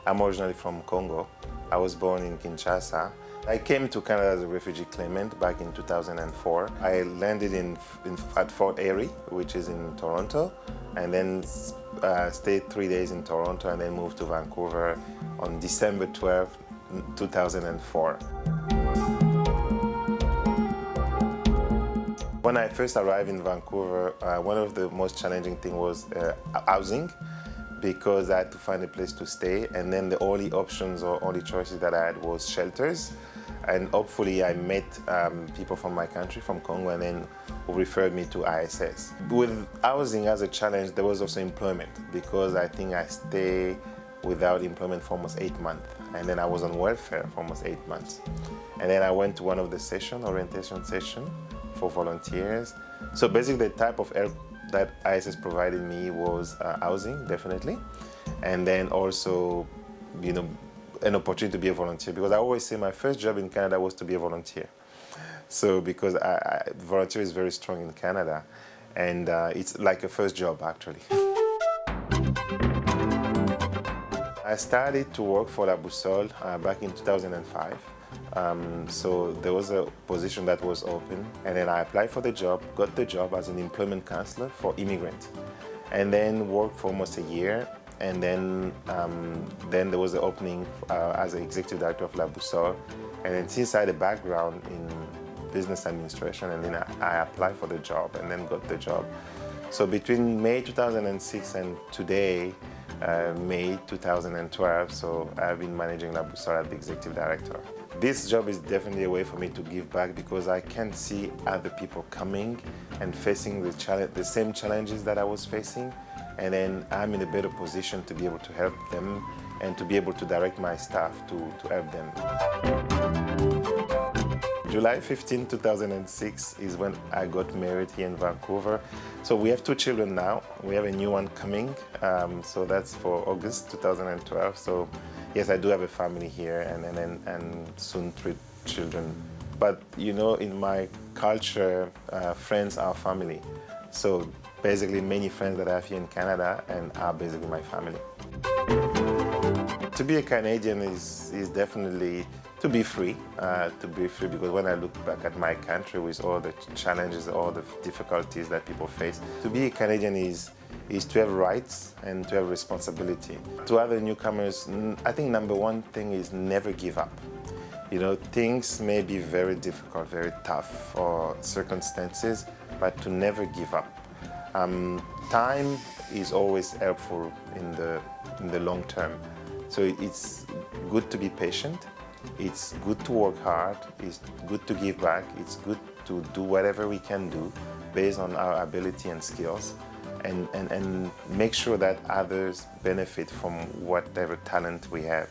I'm originally from Congo. I was born in Kinshasa. I came to Canada as a refugee claimant back in 2004. I landed at Fort Erie, which is in Toronto, and then stayed 3 days in Toronto and then moved to Vancouver on December 12, 2004. When I first arrived in Vancouver, one of the most challenging things was housing, because I had to find a place to stay, and then the only options or only choices that I had was shelters. And hopefully I met people from my country, from Congo, and then who referred me to ISS. With housing as a challenge, there was also employment, because I think I stayed without employment for almost 8 months. And then I was on welfare for almost 8 months. And then I went to one of the orientation session for volunteers. So basically the type of help that ISS provided me was housing, definitely. And then also, an opportunity to be a volunteer, because I always say my first job in Canada was to be a volunteer. So because volunteer is very strong in Canada, and it's like a first job actually. I started to work for Boussole back in 2005. So there was a position that was open, and then I applied for the job, got the job as an employment counselor for Immigrant, and then worked for almost a year. And then there was an opening as an executive director of Boussole. And then since I had a background in business administration, and then I applied for the job and then got the job. So between May 2006 and today, May 2012, so I've been managing Boussole as the executive director. This job is definitely a way for me to give back, because I can see other people coming and facing the same challenges that I was facing. And then I'm in a better position to be able to help them and to be able to direct my staff to help them. July 15, 2006 is when I got married here in Vancouver. So we have 2 children now. We have a new one coming, so that's for August 2012. So yes, I do have a family here, and soon 3 children. But in my culture, friends are family. So basically many friends that I have here in Canada and are basically my family. To be a Canadian is definitely to be free, because when I look back at my country with all the challenges, all the difficulties that people face, to be a Canadian is to have rights and to have responsibility. To other newcomers, I think number one thing is never give up. Things may be very difficult, very tough, or circumstances, but to never give up. Time is always helpful in the long term. So it's good to be patient. It's good to work hard. It's good to give back. It's good to do whatever we can do based on our ability and skills, and make sure that others benefit from whatever talent we have.